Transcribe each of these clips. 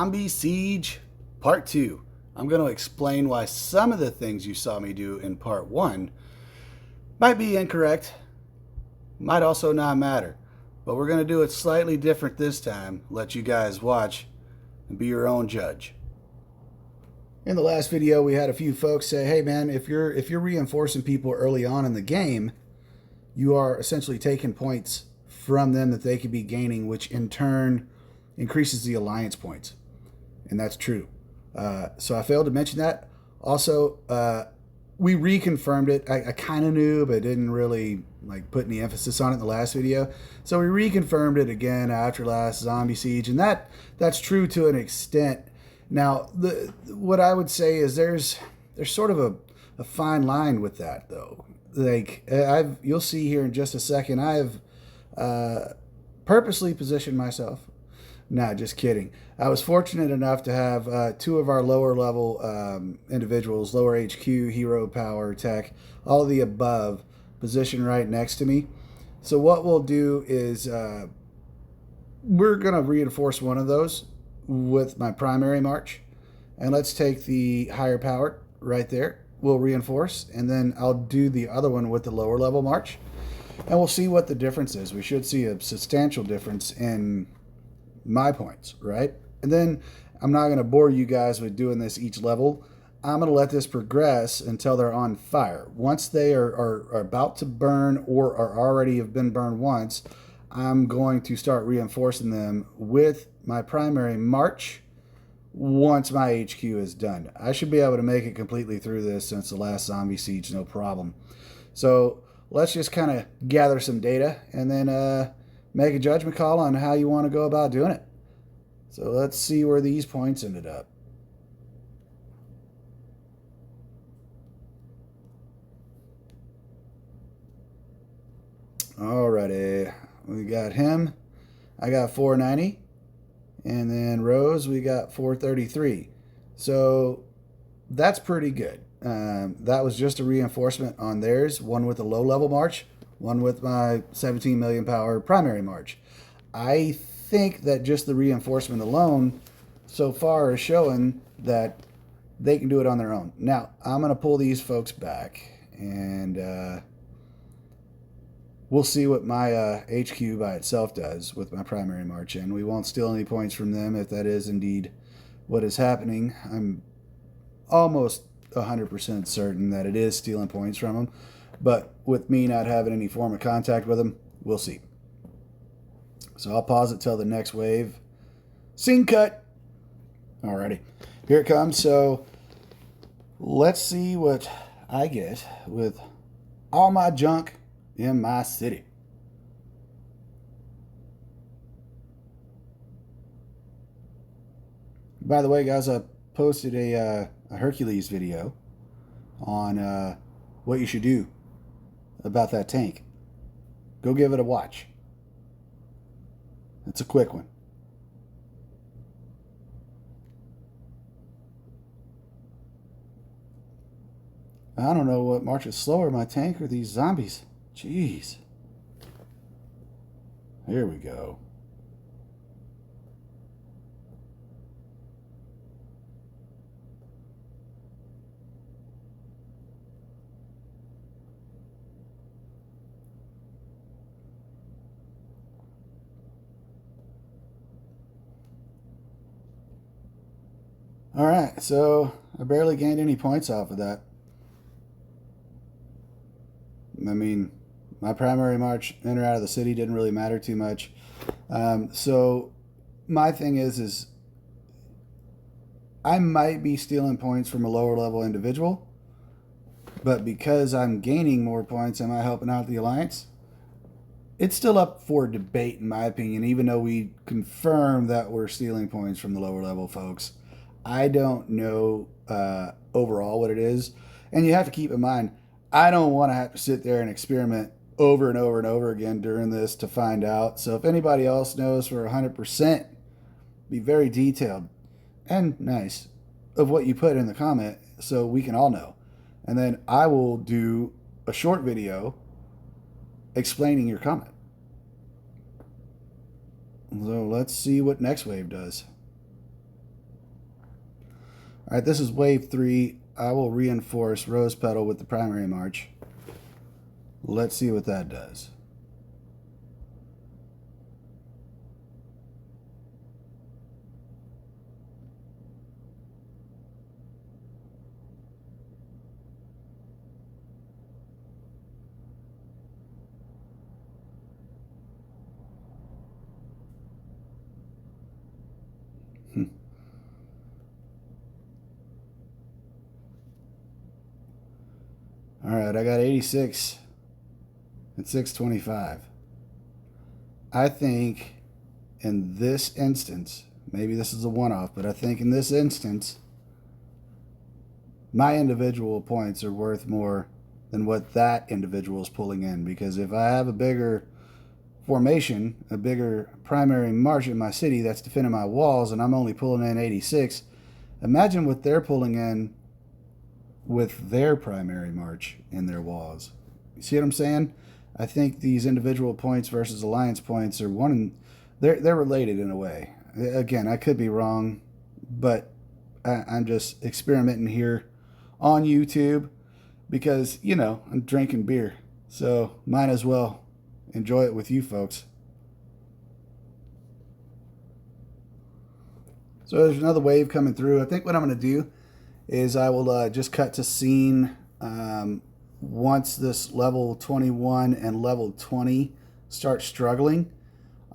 Zombie Siege Part 2. I'm going to explain why some of the things you saw me do in Part 1 might be incorrect, might also not matter. But we're going to do it slightly different this time, let you guys watch and be your own judge. In the last video, we had a few folks say, hey man, if you're reinforcing people early on in the game, you are essentially taking points from them that they could be gaining, which in turn increases the alliance points. And that's true. So I failed to mention that. Also, we reconfirmed it. I kind of knew, but didn't really put any emphasis on it in the last video. So we reconfirmed it again after last Zombie Siege, and that's true to an extent. Now, what I would say is there's sort of a fine line with that, though. You'll see here in just a second. I have purposely positioned myself. Nah, just kidding. I was fortunate enough to have two of our lower level individuals, lower HQ, hero, power, tech, all of the above, positioned right next to me. So what we'll do is we're going to reinforce one of those with my primary march. And let's take the higher power right there. We'll reinforce, and then I'll do the other one with the lower level march. And we'll see what the difference is. We should see a substantial difference in my points, right? And then I'm not going to bore you guys with doing this each level. I'm going to let this progress until they're on fire. Once they are about to burn or are already have been burned once, I'm going to start reinforcing them with my primary march once my HQ is done. I should be able to make it completely through this since the last Zombie Siege, no problem. So let's just kind of gather some data and then make a judgment call on how you want to go about doing it. So let's see where these points ended up. Alrighty, we got him. I got 490. And then Rose, we got 433. So that's pretty good. That was just a reinforcement on theirs. One with a low level march, one with my 17 million power primary march. I think that just the reinforcement alone so far is showing that they can do it on their own. Now, I'm going to pull these folks back, and we'll see what my HQ by itself does with my primary march in. We won't steal any points from them if that is indeed what is happening. I'm almost 100% certain that it is stealing points from them. But with me not having any form of contact with them, we'll see. So I'll pause it till the next wave. Scene cut. Alrighty. Here it comes. So let's see what I get with all my junk in my city. By the way, guys, I posted a Hercules video on what you should do about that tank. Go give it a watch. It's a quick one. I don't know what marches slower, my tank or these zombies. Jeez. Here we go. All right, so I barely gained any points off of that. I mean, my primary march in or out of the city didn't really matter too much. So my thing is I might be stealing points from a lower level individual, but because I'm gaining more points, am I helping out the alliance? It's still up for debate, in my opinion, even though we confirm that we're stealing points from the lower level folks. I don't know overall what it is. And you have to keep in mind, I don't want to have to sit there and experiment over and over and over again during this to find out. So if anybody else knows for 100%, be very detailed and nice of what you put in the comment so we can all know. And then I will do a short video explaining your comment. So let's see what next wave does. All right, this is wave 3. I will reinforce rose petal with the primary march. Let's see what that does. All right, I got 86 and 625. I think in this instance, maybe this is a one-off, but I think in this instance, my individual points are worth more than what that individual is pulling in. Because if I have a bigger formation, a bigger primary march in my city that's defending my walls, and I'm only pulling in 86, imagine what they're pulling in with their primary march in their walls. You see what I'm saying? I think these individual points versus alliance points are they're related in a way. Again, I could be wrong, but I'm just experimenting here on YouTube because, you know, I'm drinking beer. So might as well enjoy it with you folks. So there's another wave coming through. I think what I'm going to do is I will just cut to scene once this level 21 and level 20 start struggling.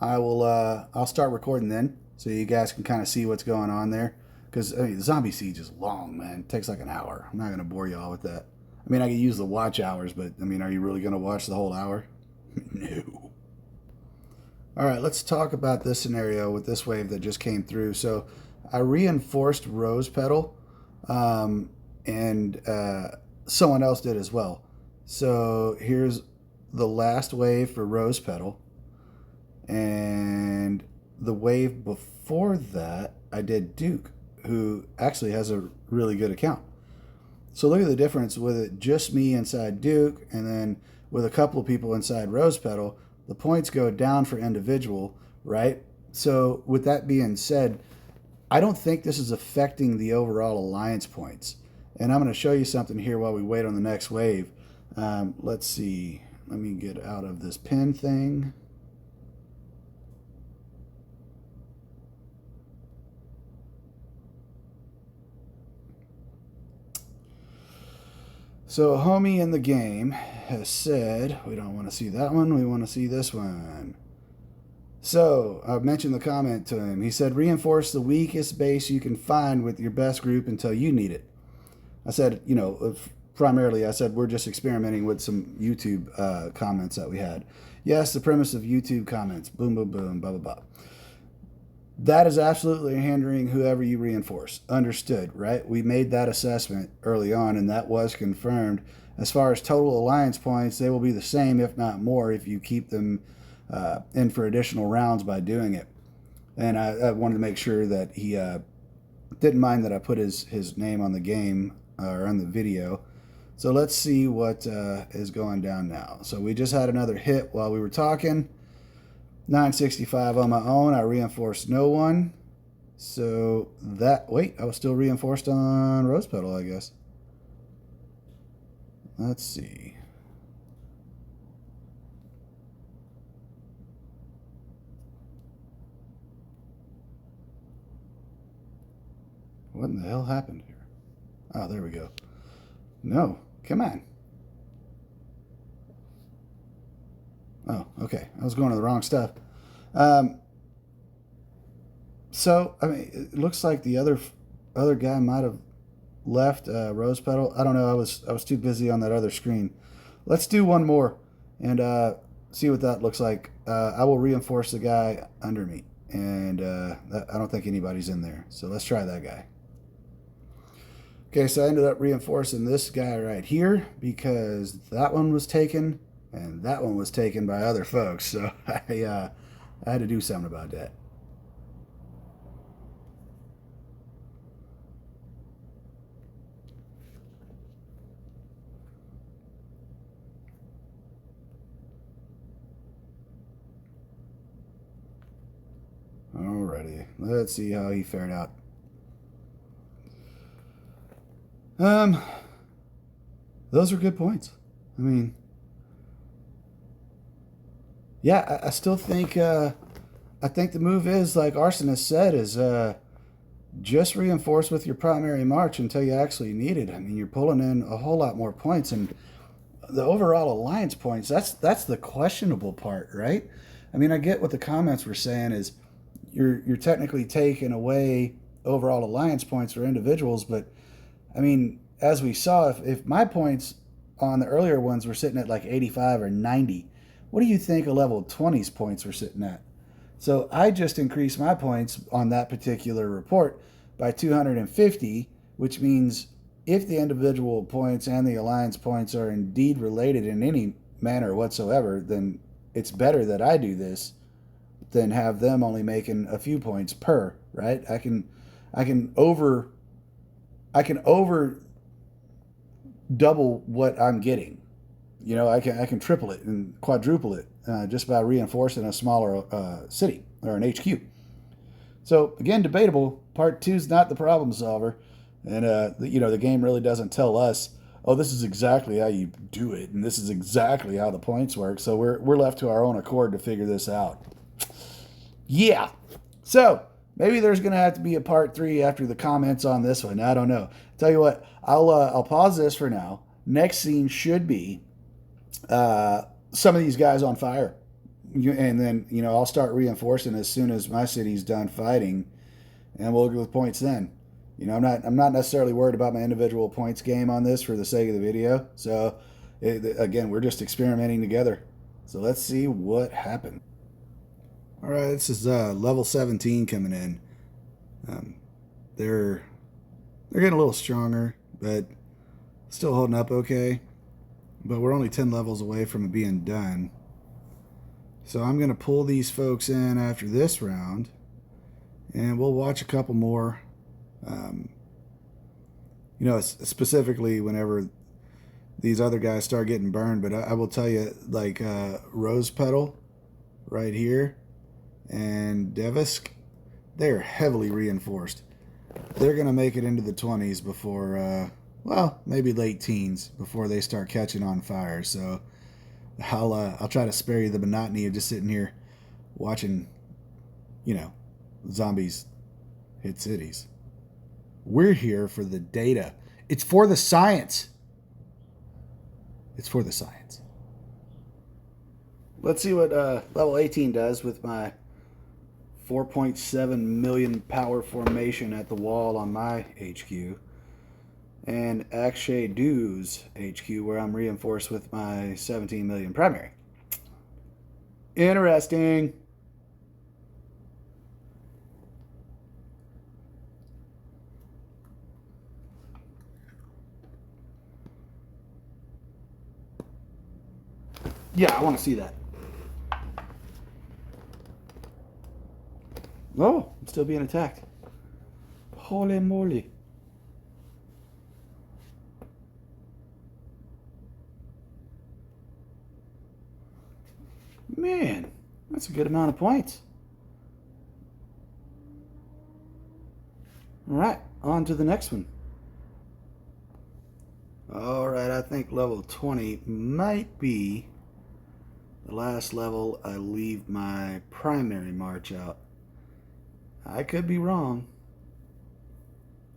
I'll start recording then, so you guys can kind of see what's going on there. Because I mean, the zombie siege is long, man. It takes like an hour. I'm not gonna bore y'all with that. I mean, I could use the watch hours, but I mean, are you really gonna watch the whole hour? No. All right, let's talk about this scenario with this wave that just came through. So I reinforced rose petal. And someone else did as well. So here's the last wave for rose petal, and the wave before that I did Duke, who actually has a really good account. So look at the difference with it just me inside Duke, and then with a couple of people inside rose petal, the points go down for individual, right? So with that being said, I don't think this is affecting the overall alliance points. And I'm going to show you something here while we wait on the next wave. Let's see. Let me get out of this pin thing. So a homie in the game has said, we don't want to see that one, we want to see this one. So I mentioned the comment to him. He said, reinforce the weakest base you can find with your best group until you need it. I said, you know, primarily I said, we're just experimenting with some YouTube comments that we had. Yes, the premise of YouTube comments, boom, boom, boom, blah, blah, blah. That is absolutely hindering whoever you reinforce. Understood, right? We made that assessment early on, and that was confirmed. As far as total alliance points, they will be the same, if not more, if you keep them in for additional rounds by doing it. And I wanted to make sure that he didn't mind that I put his name on the game or on the video. So let's see what is going down now. So we just had another hit while we were talking. 965 on my own. I reinforced no one. So that, wait, I was still reinforced on rose petal, I guess. Let's see. What in the hell happened here? Oh, there we go. No, come on. Oh, okay. I was going to the wrong stuff. So, I mean, it looks like the other guy might have left rose petal. I don't know. I was too busy on that other screen. Let's do one more and see what that looks like. I will reinforce the guy under me, and I don't think anybody's in there. So let's try that guy. Okay, so I ended up reinforcing this guy right here because that one was taken and that one was taken by other folks. So I had to do something about that. Alrighty, let's see how he fared out. Um, those are good points. I mean, yeah, I still think I think the move is, like Arsonist said, is just reinforce with your primary march until you actually need it. I mean, you're pulling in a whole lot more points, and the overall alliance points, that's the questionable part, right? I mean, I get what the comments were saying is you're technically taking away overall alliance points for individuals, but I mean, as we saw, if my points on the earlier ones were sitting at like 85 or 90, what do you think a level 20's points were sitting at? So I just increased my points on that particular report by 250, which means if the individual points and the alliance points are indeed related in any manner whatsoever, then it's better that I do this than have them only making a few points per, right? I can over double what I'm getting. You know, I can triple it and quadruple it just by reinforcing a smaller city or an HQ. So again, debatable. Part 2 is not the problem solver, and the game really doesn't tell us, oh, this is exactly how you do it, and this is exactly how the points work. So we're left to our own accord to figure this out. Yeah. So maybe there's going to have to be a part 3 after the comments on this one. I don't know. Tell you what, I'll pause this for now. Next scene should be some of these guys on fire, and then I'll start reinforcing as soon as my city's done fighting, and we'll go with points then. I'm not necessarily worried about my individual points game on this for the sake of the video. So again, we're just experimenting together. So let's see what happens. All right, this is level 17 coming in. They're getting a little stronger, but still holding up okay. But we're only 10 levels away from it being done. So I'm going to pull these folks in after this round, and we'll watch a couple more. Specifically whenever these other guys start getting burned. But I will tell you, like Rose Petal right here and Devisk, they're heavily reinforced. They're going to make it into the 20s before, maybe late teens before they start catching on fire. So I'll try to spare you the monotony of just sitting here watching, zombies hit cities. We're here for the data. It's for the science. It's for the science. Let's see what level 18 does with my 4.7 million power formation at the wall on my HQ. And Akshay Dew's HQ, where I'm reinforced with my 17 million primary. Interesting. Yeah, I want to see that. Oh, I'm still being attacked. Holy moly. Man, that's a good amount of points. All right, on to the next one. All right, I think level 20 might be the last level I leave my primary march out. I could be wrong.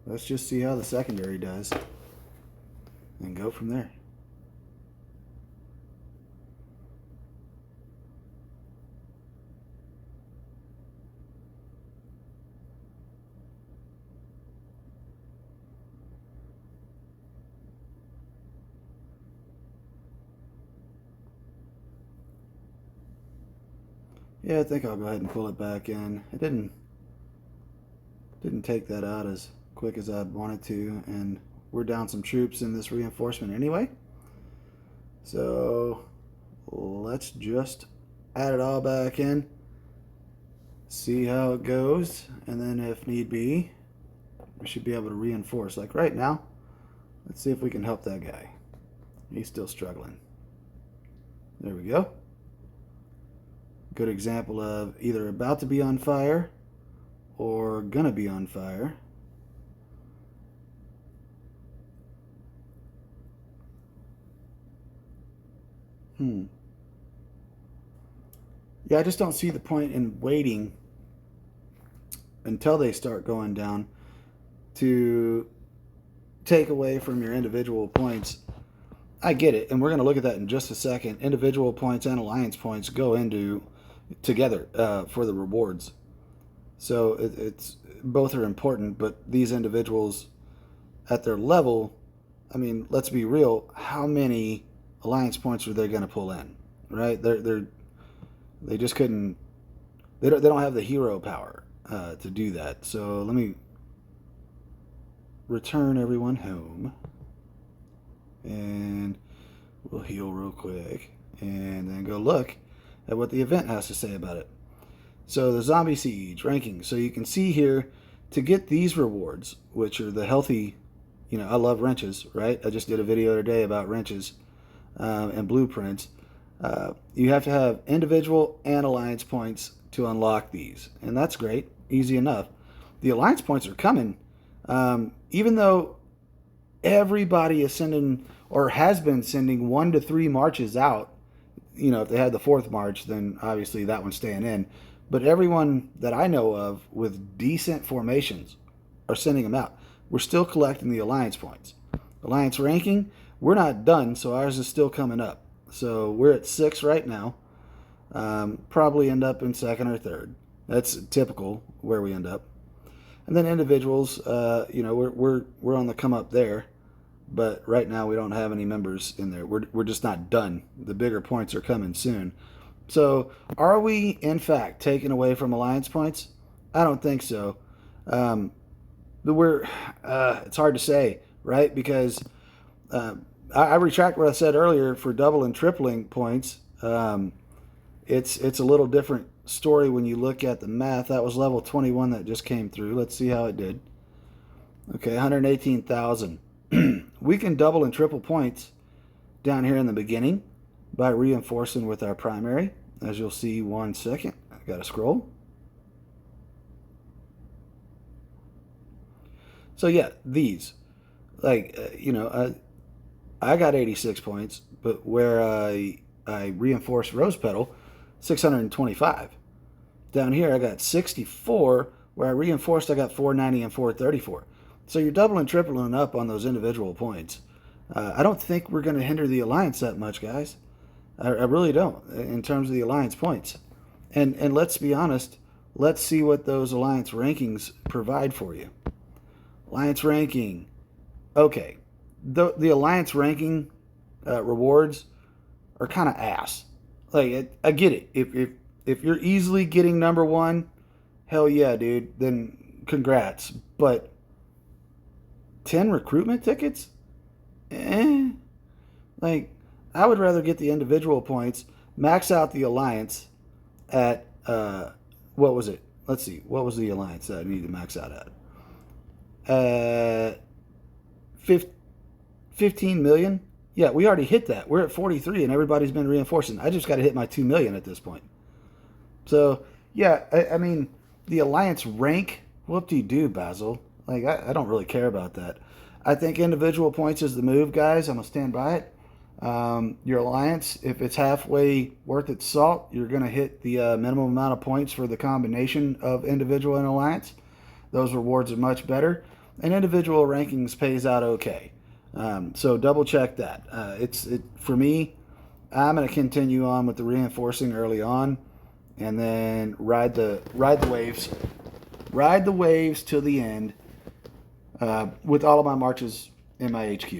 Let's just see how the secondary does and go from there. Yeah, I think I'll go ahead and pull it back in. It didn't take that out as quick as I'd wanted to, and we're down some troops in this reinforcement anyway. So let's just add it all back in, see how it goes, and then if need be, we should be able to reinforce. Like right now, let's see if we can help that guy. He's still struggling. There we go. Good example of either about to be on fire or gonna be on fire. Yeah, I just don't see the point in waiting until they start going down to take away from your individual points. I get it, and we're going to look at that in just a second. Individual points and alliance points go into together for the rewards. So it's both are important, but these individuals at their level, I mean, let's be real. How many alliance points are they going to pull in? Right? They just couldn't. They don't have the hero power to do that. So let me return everyone home, and we'll heal real quick, and then go look at what the event has to say about it. So the zombie siege ranking. So you can see here, to get these rewards, which are the healthy, I love wrenches, right? I just did a video today about wrenches and blueprints. You have to have individual and alliance points to unlock these, and that's great, easy enough. The alliance points are coming, even though everybody is sending or has been sending 1 to 3 marches out. If they had the 4th march, then obviously that one's staying in. But everyone that I know of with decent formations are sending them out. We're still collecting the alliance points. Alliance ranking, we're not done, so ours is still coming up. So we're at 6 right now. Probably end up in 2nd or 3rd. That's typical where we end up. And then individuals, we're on the come up there, but right now we don't have any members in there. We're just not done. The bigger points are coming soon. So are we in fact taken away from alliance points? I don't think so. It's hard to say, right? Because I retract what I said earlier for double and tripling points. It's a little different story when you look at the math. That was level 21 that just came through. Let's see how it did. Okay, 118,000. We can double and triple points down here in the beginning by reinforcing with our primary. As you'll see, 1 second. I gotta scroll. So yeah, these, I got 86 points, but where I reinforced rose petal, 625. Down here I got 64, where I reinforced I got 490 and 434. So you're doubling, tripling up on those individual points. I don't think we're going to hinder the alliance that much, guys. I really don't, in terms of the alliance points. And let's be honest, let's see what those alliance rankings provide for you. Alliance ranking. Okay, the alliance ranking rewards are kind of ass. I get it. If you're easily getting number 1, hell yeah, dude. Then congrats. But 10 recruitment tickets? I would rather get the individual points, max out the alliance at what was it? Let's see. What was the alliance that I needed to max out at? 15 million. Yeah, we already hit that. We're at 43 and everybody's been reinforcing. I just got to hit my 2 million at this point. So, yeah, I mean, the alliance rank, whoop-de-doo, Basil. I don't really care about that. I think individual points is the move, guys. I'm going to stand by it. Your alliance, if it's halfway worth its salt, you're going to hit the minimum amount of points for the combination of individual and alliance. Those rewards are much better. And individual rankings pays out okay. So double check that. For me, I'm going to continue on with the reinforcing early on, and then ride the waves till the end with all of my marches in my HQ.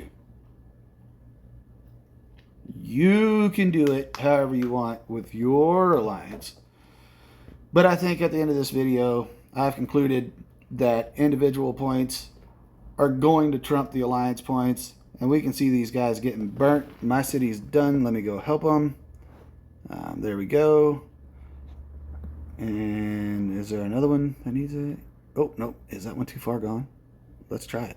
You can do it however you want with your alliance, but I think at the end of this video, I've concluded that individual points are going to trump the alliance points, and we can see these guys getting burnt. My city's done. Let me go help them. There we go. And is there another one that needs it? Oh, no. Is that one too far gone? Let's try it.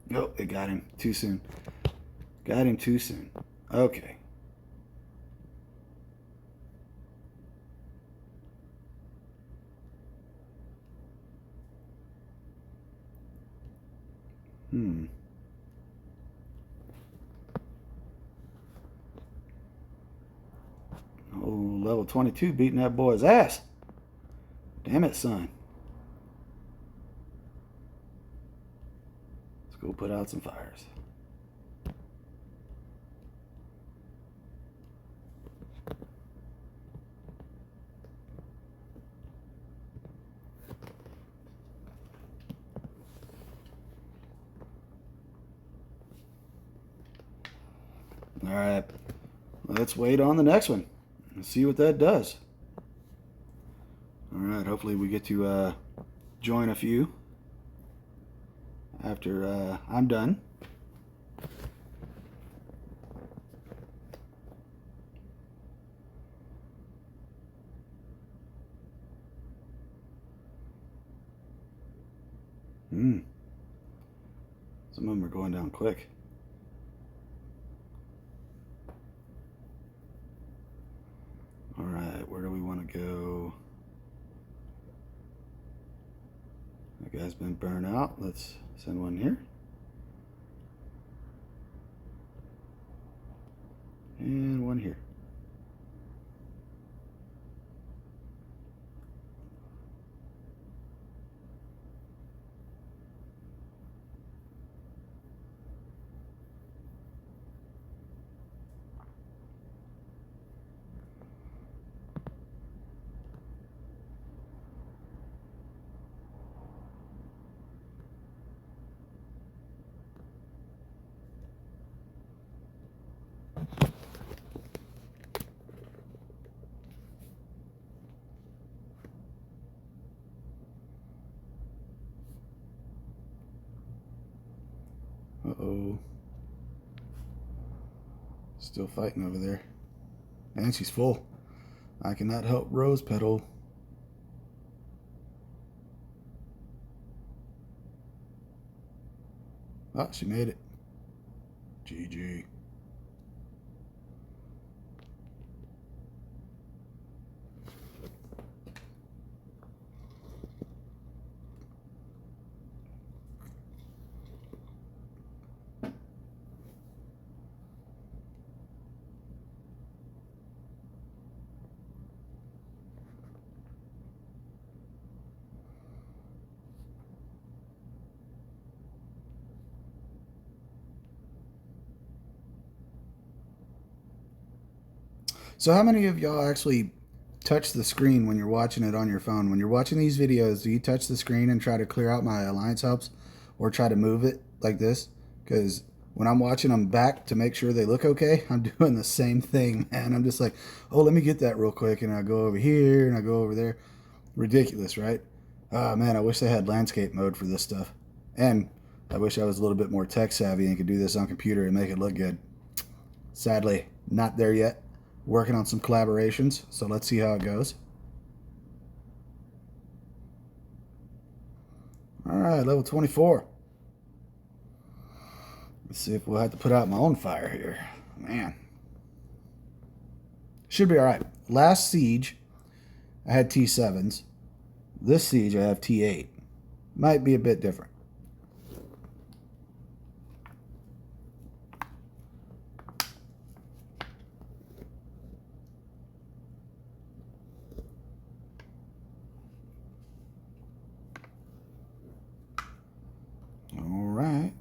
Nope, it got him too soon. Got him too soon. Okay. Level 22 beating that boy's ass. Damn it, son. Let's go put out some fires. All right, let's wait on the next one and see what that does. All right, hopefully we get to join a few after I'm done. Some of them are going down quick. All right, where do we want to go? That guy's been burned out. Let's send one here. And one here. Uh-oh. Still fighting over there. And she's full. I cannot help Rose Petal. Oh, she made it. GG. So how many of y'all actually touch the screen when you're watching it on your phone? When you're watching these videos, do you touch the screen and try to clear out my alliance helps or try to move it like this? Because when I'm watching them back to make sure they look okay, I'm doing the same thing, man. I'm just like, oh, let me get that real quick. And I go over here and I go over there. Ridiculous, right? Oh, man, I wish they had landscape mode for this stuff. And I wish I was a little bit more tech savvy and could do this on computer and make it look good. Sadly, not there yet. Working on some collaborations, so let's see how it goes. All right, level 24. Let's see if we'll have to put out my own fire here. Man. Should be all right. Last siege, I had T7s. This siege, I have T8. Might be a bit different.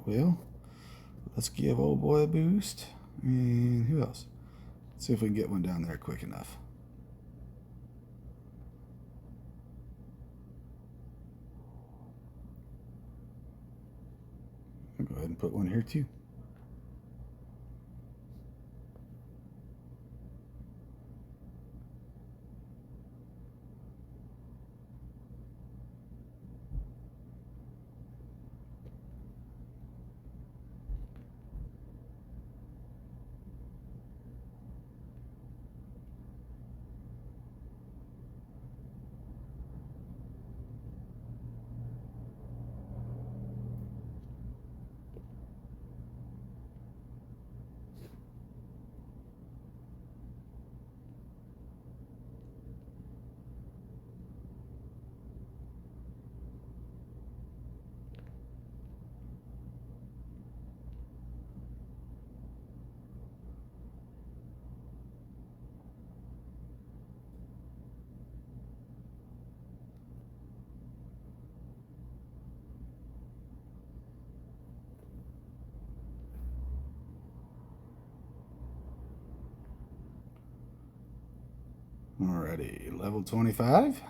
Well, let's give old boy a boost. And who else? Let's see if we can get one down there quick enough. I'll go ahead and put one here too. Alrighty, level 25.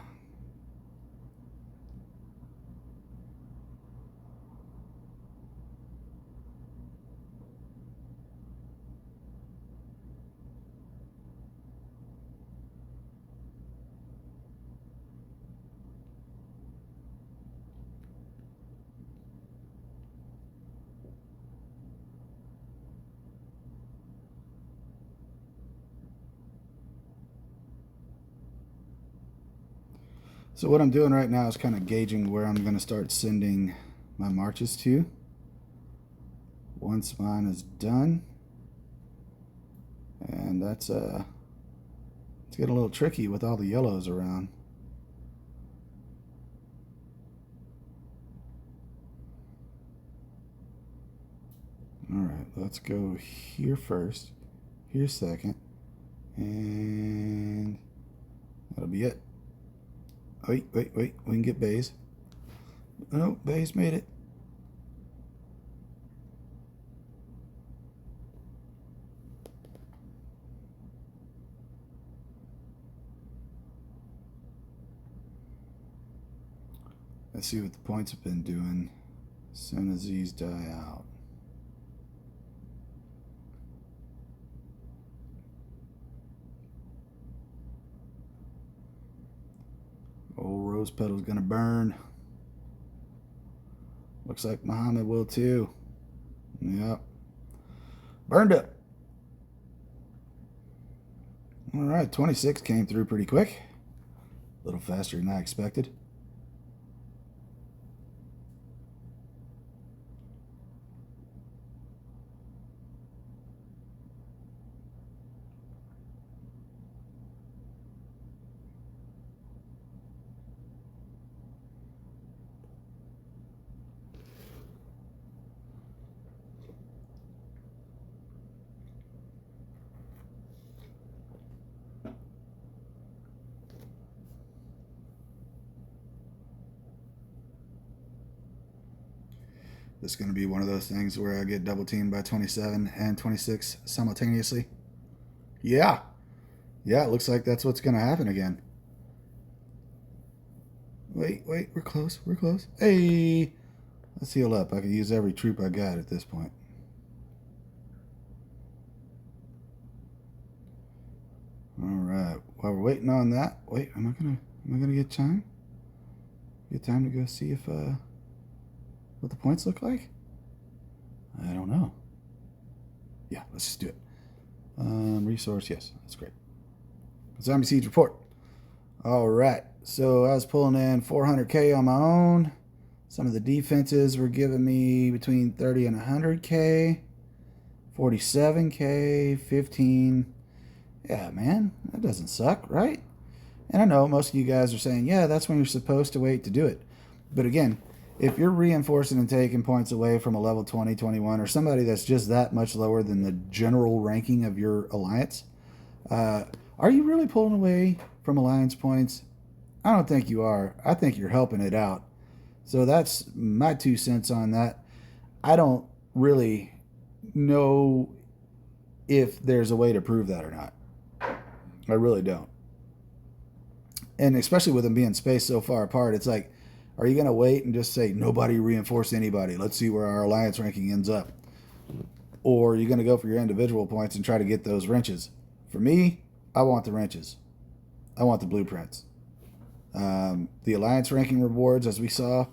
So what I'm doing right now is kind of gauging where I'm going to start sending my marches to. Once mine is done, and that's it's getting a little tricky with all the yellows around. Alright, let's go here first, here second, and that'll be it. Wait, we can get bays. No, bays made it. Let's see what the points have been doing as soon as these die out. Old rose petal's gonna burn. Looks like Muhammad will too. Yep. Burned up. Alright, 26 came through pretty quick. A little faster than I expected. This is going to be one of those things where I get double teamed by 27 and 26 simultaneously. Yeah. Yeah, it looks like that's what's going to happen again. Wait, we're close. We're close. Hey! Let's heal up. I can use every troop I got at this point. Alright. While we're waiting on that, wait, am I gonna get time? Get time to go see if what the points look like? I don't know. Yeah, let's just do it. Resource, yes, that's great. Zombie Siege report. All right, so I was pulling in 400K on my own. Some of the defenses were giving me between 30 and 100K. 47K, 15. Yeah, man, that doesn't suck, right? And I know most of you guys are saying, yeah, that's when you're supposed to wait to do it. But again, if you're reinforcing and taking points away from a level 20, 21, or somebody that's just that much lower than the general ranking of your alliance, are you really pulling away from alliance points? I don't think you are. I think you're helping it out. So that's my 2 cents on that. I don't really know if there's a way to prove that or not. I really don't. And especially with them being spaced so far apart, it's like, are you going to wait and just say, nobody reinforce anybody? Let's see where our alliance ranking ends up. Or are you going to go for your individual points and try to get those wrenches? For me, I want the wrenches. I want the blueprints. The alliance ranking rewards, as we saw,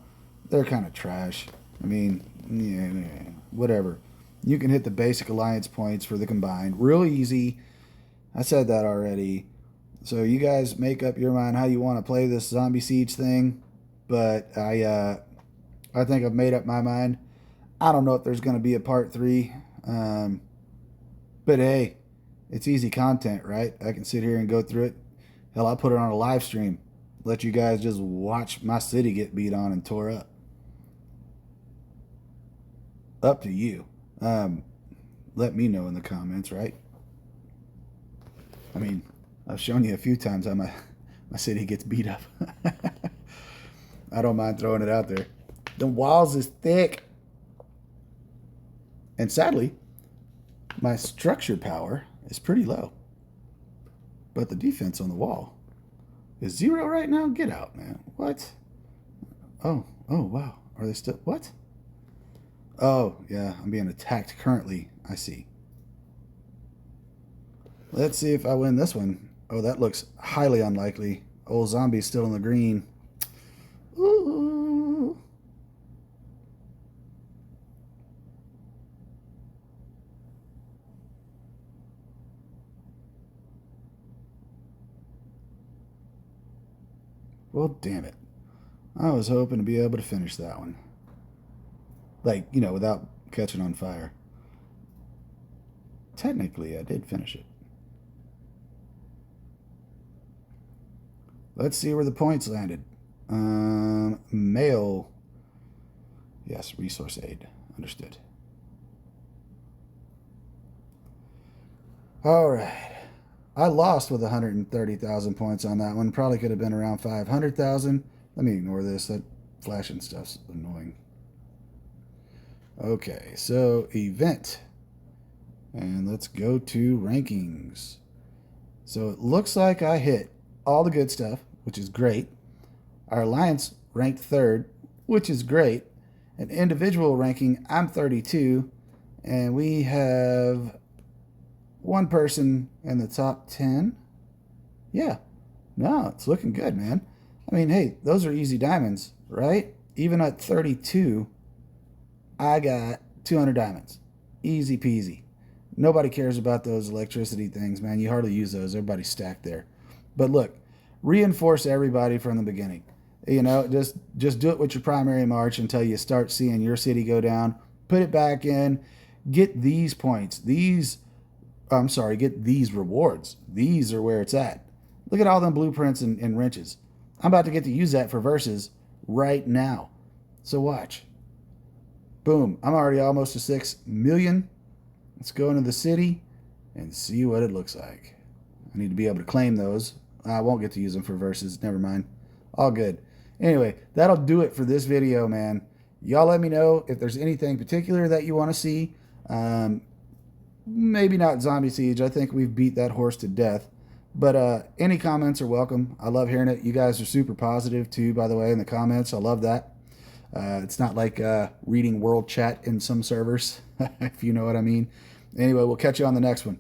they're kind of trash. I mean, yeah, whatever. You can hit the basic alliance points for the combined. Real easy. I said that already. So you guys make up your mind how you want to play this Zombie Siege thing. But I think I've made up my mind. I don't know if there's going to be a part 3. But hey, it's easy content, right? I can sit here and go through it. Hell, I'll put it on a live stream. Let you guys just watch my city get beat on and tore up. Up to you. Let me know in the comments, right? I mean, I've shown you a few times how my city gets beat up. I don't mind throwing it out there. The walls is thick. And sadly, my structure power is pretty low. But the defense on the wall is 0 right now? Get out, man. What? Oh, wow. Are they still, what? Oh, yeah, I'm being attacked currently. I see. Let's see if I win this one. Oh, that looks highly unlikely. Old zombie's still in the green. Ooh. Well, damn it. I was hoping to be able to finish that one. Like, without catching on fire. Technically, I did finish it. Let's see where the points landed. Mail. Yes, resource aid. Understood. All right. I lost with 130,000 points on that one. Probably could have been around 500,000. Let me ignore this. That flashing stuff's annoying. Okay, so event. And let's go to rankings. So it looks like I hit all the good stuff, which is great. Our alliance ranked 3rd, which is great. An individual ranking, I'm 32. And we have one person in the top 10. Yeah, no, it's looking good, man. I mean, hey, those are easy diamonds, right? Even at 32, I got 200 diamonds. Easy peasy. Nobody cares about those electricity things, man. You hardly use those. Everybody's stacked there. But look, reinforce everybody from the beginning. Just do it with your primary march until you start seeing your city go down. Put it back in. Get these points. Get these rewards. These are where it's at. Look at all them blueprints and wrenches. I'm about to get to use that for verses right now. So watch. Boom. I'm already almost to 6 million. Let's go into the city and see what it looks like. I need to be able to claim those. I won't get to use them for verses. Never mind. All good. Anyway, that'll do it for this video, man. Y'all let me know if there's anything particular that you want to see. Maybe not Zombie Siege. I think we've beat that horse to death. But any comments are welcome. I love hearing it. You guys are super positive too, by the way, in the comments. I love that. It's not like reading world chat in some servers, if you know what I mean. Anyway, we'll catch you on the next one.